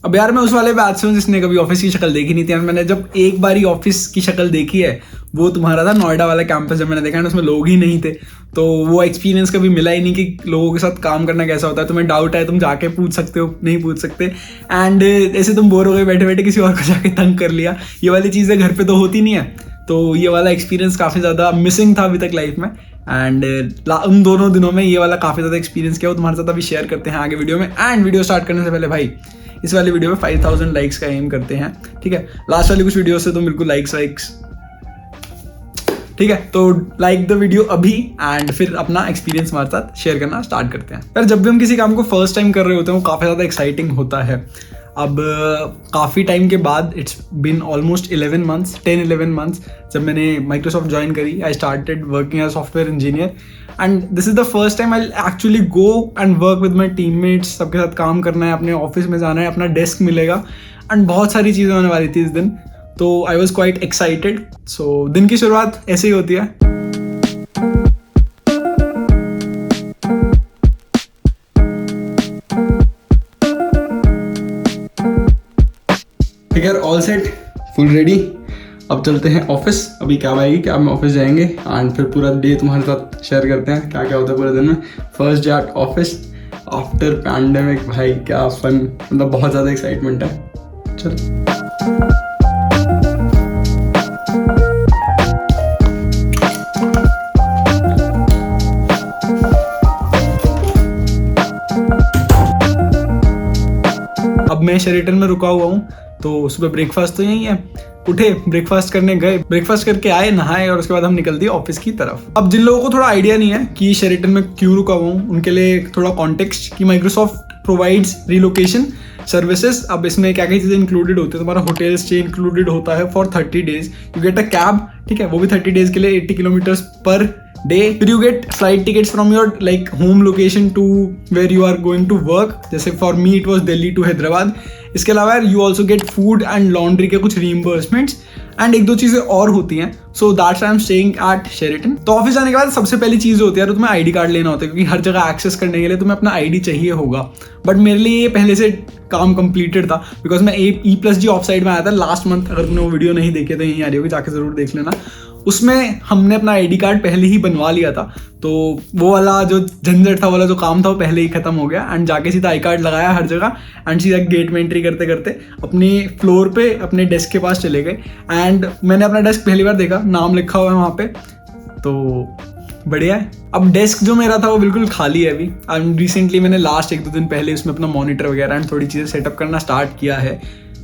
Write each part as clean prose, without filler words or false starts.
अब यार मैं उस वाले बैच से हूँ जिसने कभी ऑफिस की शक्ल देखी नहीं थी। मैंने जब एक बार ही ऑफिस की शक्ल देखी है वो तुम्हारा था नोएडा वाला कैंपस, जब मैंने देखा ना उसमें लोग ही नहीं थे, तो वो एक्सपीरियंस कभी मिला ही नहीं कि लोगों के साथ काम करना कैसा होता है। तुम्हें डाउट है तुम जाके पूछ सकते हो, नहीं पूछ सकते, एंड ऐसे तुम बोर हो गए बैठे बैठे, किसी और को जाके तंग कर लिया। ये वाली चीज़ें घर पे तो होती नहीं है, तो ये वाला एक्सपीरियंस काफ़ी ज़्यादा मिसिंग था अभी तक लाइफ में। एंड उन दोनों दिनों में ये वाला काफ़ी ज़्यादा एक्सपीरियंस किया वो तुम्हारे साथ अभी शेयर करते हैं आगे वीडियो में। एंड वीडियो स्टार्ट करने से पहले भाई इस वाली वीडियो में 5000 लाइक्स का एम करते हैं, ठीक है। लास्ट वाली कुछ वीडियो से तो बिल्कुल लाइक्स, ठीक है। तो लाइक द वीडियो अभी एंड फिर अपना एक्सपीरियंस हमारे साथ शेयर करना स्टार्ट करते हैं। यार जब भी हम किसी काम को फर्स्ट टाइम कर रहे होते हैं वो काफ़ी ज़्यादा एक्साइटिंग होता है। अब काफ़ी टाइम के बाद, इट्स बिन ऑलमोस्ट 10-11 मंथ्स जब मैंने माइक्रोसॉफ्ट ज्वाइन करी, I started working as software engineer and this is the first time I actually go and work with my teammates. सबके साथ काम करना है, अपने ऑफिस में जाना है, अपना डेस्क मिलेगा एंड बहुत सारी चीज़ें होने वाली थी इस दिन, तो आई वॉज क्वाइट एक्साइटेड। सो दिन की शुरुआत ऐसे ही होती है। ठीक है, ऑल सेट, फुल रेडी। अब चलते हैं ऑफिस। अभी कैब आएगी, कैब में ऑफिस जाएंगे एंड फिर पूरा डे तुम्हारे साथ शेयर करते हैं क्या क्या होता है पूरे दिन में। First day at office after pandemic, भाई क्या फन, मतलब बहुत ज़्यादा एक्साइटमेंट है। चलो अब मैं शेरेटन में रुका हुआ हूँ, तो सुबह ब्रेकफास्ट तो यही है। उठे, ब्रेकफास्ट करने गए, ब्रेकफास्ट करके आए, नहाए और उसके बाद हम निकल दिए ऑफिस की तरफ। अब जिन लोगों को थोड़ा आइडिया नहीं है कि शेरेटन में क्यों रुका हुआ हूँ, उनके लिए थोड़ा कॉन्टेक्स्ट कि माइक्रोसॉफ्ट प्रोवाइड्स रिलोकेशन सर्विसेज। अब इसमें क्या क्या चीज़ें इंक्लूडेड होती है, तुम्हारा होटल स्टे इंक्लूडेड होता है for 30 days, you get a cab, ठीक है, वो भी 30 days के लिए 80 किलोमीटर्स पर डे। फिर you get flight tickets from your like home location to where you are going to work, जैसे for me it was Delhi to Hyderabad. इसके अलावा you also get food and laundry के कुछ रीइंबर्समेंट्स and एक दो चीज़ें और होती हैं। So that's I am staying at Sheraton. तो ऑफिस जाने के बाद सबसे पहली चीज़ होती है तो तुम्हें आईडी कार्ड लेना होता है, क्योंकि हर जगह एक्सेस करने के लिए तुम्हें अपना आईडी चाहिए होगा। बट मेरे लिए ये पहले से काम कंप्लीटेड था, बिकॉज मैं E+G ऑफ साइड में आया था लास्ट मंथ। अगर तुमने वो वीडियो नहीं देखे तो यहीं आ रही होगी, जाके जरूर देख लेना। उसमें हमने अपना आईडी कार्ड पहले ही बनवा लिया था, तो वो वाला जो झंझट था, वाला जो काम था वो पहले ही खत्म हो गया। एंड जाके सीधा आई कार्ड लगाया हर जगह एंड सीधा गेट में एंट्री करते करते अपने फ्लोर पे अपने डेस्क के पास चले गए। एंड मैंने अपना डेस्क पहली बार देखा, नाम लिखा हुआ है वहाँ पे, तो बढ़िया है। अब डेस्क जो मेरा था वो बिल्कुल खाली है अभी। एंड रिसेंटली मैंने लास्ट 1-2 दिन पहले उसमें अपना मॉनिटर वगैरह एंड थोड़ी चीज़ें सेटअप करना स्टार्ट किया है,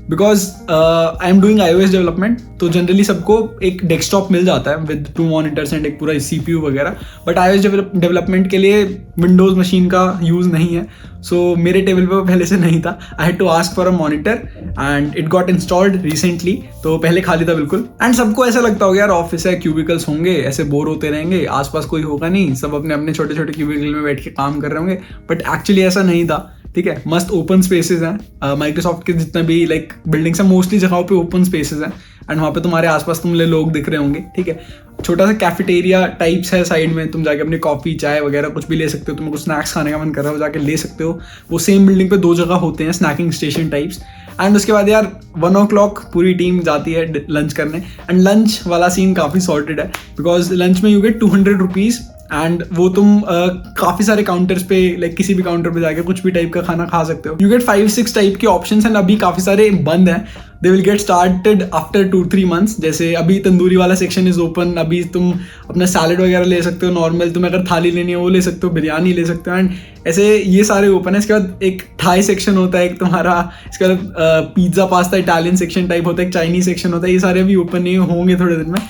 because I am doing iOS development. तो जनरली सबको एक डेस्कटॉप मिल जाता है विद 2 मॉनिटर्स एंड एक पूरा CPU वगैरह, बट iOS डेवलपमेंट के लिए विंडोज़ मशीन का यूज़ नहीं है। सो मेरे टेबल पे पहले से नहीं था, I had to ask for a monitor and it got installed recently. तो पहले खाली था बिल्कुल। एंड सबको ऐसा लगता होगा यार ऑफिस है, क्यूबिकल्स होंगे, ऐसे बोर होते रहेंगे, आसपास कोई होगा नहीं, सब अपने अपने छोटे छोटे क्यूबिकल में बैठ के काम कर रहे होंगे। बट एक्चुअली ऐसा नहीं था, ठीक है। मस्त ओपन स्पेसेस हैं, माइक्रोसॉफ्ट के जितने भी लाइक बिल्डिंग्स हैं मोस्टली जगहों पे ओपन स्पेसेस हैं एंड वहाँ पे तुम्हारे आसपास तुमने लोग दिख रहे होंगे, ठीक है। छोटा सा कैफेटेरिया टाइप्स है साइड में, तुम जाके अपनी कॉफ़ी चाय वगैरह कुछ भी ले सकते हो। तुम्हें कुछ स्नैक्स खाने का मन कर रहा हो जाके ले सकते हो। वो सेम बिल्डिंग पे 2 जगह होते हैं स्नैकिंग स्टेशन टाइप्स। एंड उसके बाद यार 1 o'clock पूरी टीम जाती है लंच करने एंड लंच वाला सीन काफ़ी सॉर्टेड है, बिकॉज लंच में यू गेट 200 रुपीज़ एंड वो तुम काफ़ी सारे काउंटर्स पे लाइक किसी भी काउंटर पे जाके कुछ भी टाइप का खाना खा सकते हो। यू गेट 5-6 टाइप के ऑप्शंस एंड अभी काफ़ी सारे बंद हैं। They will get started after 2-3 months। जैसे अभी तंदूरी वाला सेक्शन इज ओपन, अभी तुम अपना सैलड वगैरह ले सकते हो नॉर्मल, तुम्हें अगर थाली लेनी है वो ले सकते हो, बिरयानी ले सकते हो एंड ऐसे ये सारे ओपन है। इसके बाद एक थाई सेक्शन होता है एक तुम्हारा, इसके बाद pizza pasta Italian section type होता है, एक चाइनीज सेक्शन होता है। ये सारे अभी ओपन नहीं होंगे थोड़े दिन में।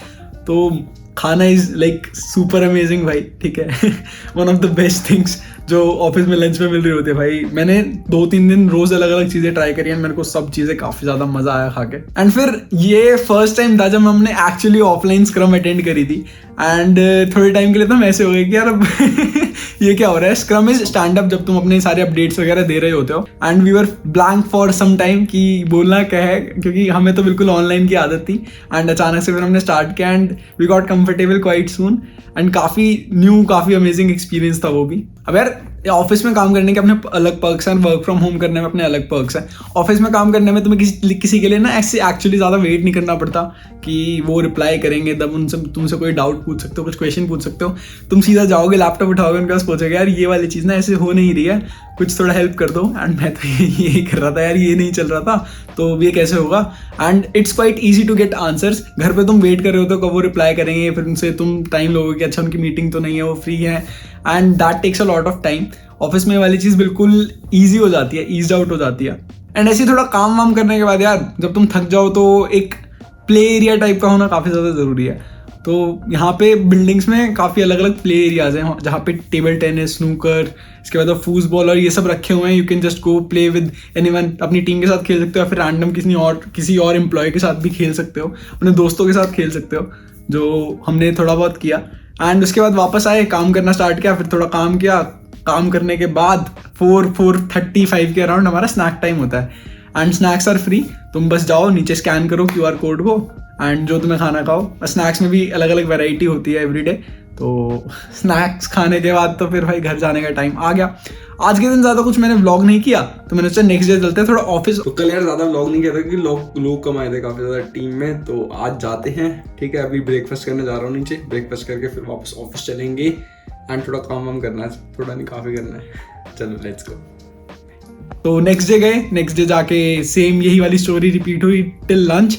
तो खाना इज लाइक सुपर अमेजिंग भाई, ठीक है। One of the best things जो ऑफिस में लंच में मिल रही होती है भाई। मैंने 2-3 दिन रोज अलग अलग चीजें ट्राई करी एंड मेरे को सब चीजें काफी ज्यादा मजा आया खा के। एंड फिर ये फर्स्ट टाइम था जब हमने एक्चुअली ऑफलाइन स्क्रम अटेंड करी थी एंड थोड़े टाइम के लिए तो हम ऐसे हो गए कि यार अब ये क्या हो रहा है। स्क्रम इज स्टैंड अप, जब तुम अपने सारे अपडेट्स वगैरह दे रहे होते हो and we were blank for some time कि बोलना क्या है, क्योंकि हमें तो बिल्कुल ऑनलाइन की आदत थी। एंड अचानक से फिर हमने स्टार्ट किया and we got comfortable quite soon and काफ़ी न्यू, काफ़ी अमेजिंग एक्सपीरियंस था वो भी। अब यार ऑफिस में काम करने के अपने अलग पर्क्स हैं, वर्क फ्रॉम होम करने में अपने अलग पर्क्स हैं। ऑफिस में काम करने में तुम्हें किसी के लिए ना ऐसे एक्चुअली ज़्यादा वेट नहीं करना पड़ता कि वो रिप्लाई करेंगे, तब उनसे तुमसे कोई डाउट पूछ सकते हो, कुछ क्वेश्चन पूछ सकते हो। तुम सीधा जाओगे, लैपटॉप उठाओगे, उनके पास पूछोगे यार ये वाली चीज़ ना ऐसे हो नहीं रही है, कुछ थोड़ा हेल्प कर दो। एंड मैं तो यही कर रहा था यार, ये नहीं चल रहा था तो ये कैसे होगा। And it's quite easy to get answers. घर पे तुम वेट कर रहे हो तो कब वो रिप्लाई करेंगे, फिर उनसे तुम टाइम लोगे कि अच्छा उनकी मीटिंग तो नहीं है, वो फ्री है, and that takes a lot of time. Office में वाली चीज़ बिल्कुल ईजी हो जाती है, ईज आउट हो जाती है। एंड ऐसे थोड़ा काम वाम करने के बाद यार जब तुम थक जाओ तो एक प्ले एरिया टाइप का होना काफ़ी ज़्यादा ज़रूरी है। तो यहाँ पे बिल्डिंग्स में काफ़ी अलग अलग प्ले एरियाज हैं जहाँ पे टेबल टेनिस, स्नूकर, इसके बाद फुटबॉल और ये सब रखे हुए हैं। You can just go play with anyone, अपनी टीम के साथ खेल सकते हो या फिर रैंडम किसी और एम्प्लॉय के साथ भी खेल सकते हो, अपने दोस्तों के साथ खेल सकते हो, जो हमने थोड़ा बहुत किया। एंड उसके बाद वापस आए, काम करना स्टार्ट किया, फिर थोड़ा काम किया। काम करने के बाद 4:35 के अराउंड हमारा स्नैक टाइम होता है। एंड स्नैक्स आर फ्री, तुम बस जाओ नीचे स्कैन करो QR कोड को एंड जो तुम्हें खाना खाओ। स्नैक्स में भी अलग अलग वैरायटी होती है एवरीडे। तो स्नैक्स खाने के बाद तो फिर भाई घर जाने का टाइम आ गया। आज के दिन ज़्यादा कुछ मैंने व्लॉग नहीं किया, तो मैंने सोचा नेक्स्ट डे चलते हैं थोड़ा ऑफिस। तो कल यार ज़्यादा व्लॉग नहीं किया था क्योंकि लोग कम आए थे काफ़ी ज़्यादा टीम में। तो आज जाते हैं, ठीक है। अभी ब्रेकफास्ट करने जा रहा हूँ नीचे, ब्रेकफास्ट करके फिर वापस ऑफिस चलेंगे एंड थोड़ा काम वाम करना है, थोड़ा नहीं काफ़ी करना है। चलो लेट्स गो। तो नेक्स्ट डे गए, नेक्स्ट डे जाके सेम यही वाली स्टोरी रिपीट हुई टिल लंच।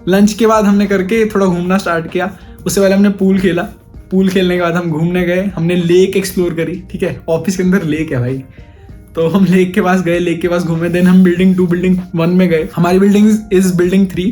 लंच के बाद हमने करके थोड़ा घूमना स्टार्ट किया। उससे पहले हमने पूल खेला, पूल खेलने के बाद हम घूमने गए, हमने लेक एक्सप्लोर करी, ठीक है। ऑफिस के अंदर लेक है भाई, तो हम लेक के पास गए, लेक के पास घूमे। देन हम बिल्डिंग 2 बिल्डिंग 1 में गए। हमारी बिल्डिंग इज बिल्डिंग 3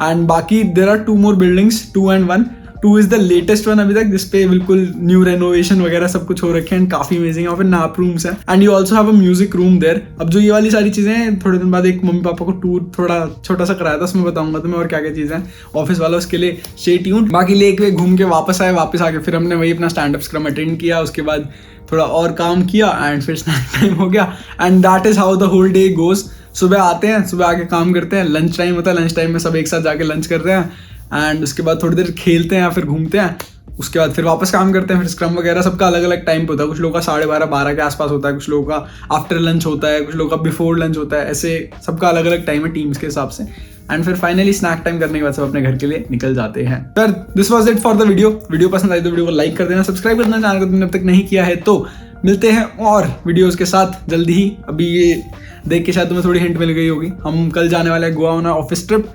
एंड बाकी there are 2 more buildings, 2 and 1। 2 is the latest one अभी तक, जिसपे बिल्कुल न्यू रेनोवेशन वगैरह सब कुछ हो रखे हैं, काफी अमेजिंग है। और फिर नाप रूम्स है and you also have a music room there. अब जो ये वाली सारी चीजें हैं, थोड़े दिन बाद एक मम्मी पापा को टूर थोड़ा छोटा सा कराया था, उसमें बताऊंगा तुम्हें और क्या क्या चीजें हैं ऑफिस वाला, उसके लिए स्टे ट्यून्ड। बाकी लेक वे घूम के वापस आए, वापस आके फिर हमने वही अपना स्टैंड अप स्क्रम अटेंड किया। उसके बाद थोड़ा और काम किया एंड फिर स्नैक टाइम हो गया। And that is how the whole day goes. सुबह आते हैं, सुबह आके काम करते हैं, लंच टाइम होता है, लंच टाइम में सब एक साथ जाके लंच करते हैं एंड उसके बाद थोड़ी देर खेलते हैं या फिर घूमते हैं। उसके बाद फिर वापस काम करते हैं। फिर स्क्रम वगैरह सबका अलग अलग टाइम पे होता है, कुछ लोगों का 12:30 के आसपास होता है, कुछ लोगों का आफ्टर लंच होता है, कुछ लोगों का बिफोर लंच होता है। ऐसे सबका अलग अलग टाइम है टीम्स के हिसाब से। एंड फिर फाइनली स्नैक टाइम करने के बाद सब अपने घर के लिए निकल जाते हैं। Sir this was it for the video. Video पसंद आई तो वीडियो को लाइक कर देना, सब्सक्राइब करना चैनल को तुमने अब तक नहीं किया है तो। मिलते हैं और वीडियोस के साथ जल्दी ही। अभी ये देख के शायद तुम्हें थोड़ी हिंट मिल गई होगी, हम कल जाने वाले हैं गोवा ऑन ऑफिस ट्रिप,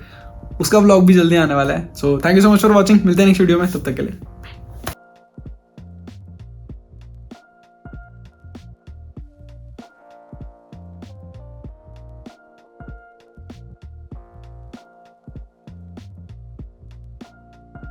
उसका व्लॉग भी जल्दी आने वाला है। So thank you so much for watching. मिलते हैं नेक्स्ट वीडियो में, तब तक के लिए।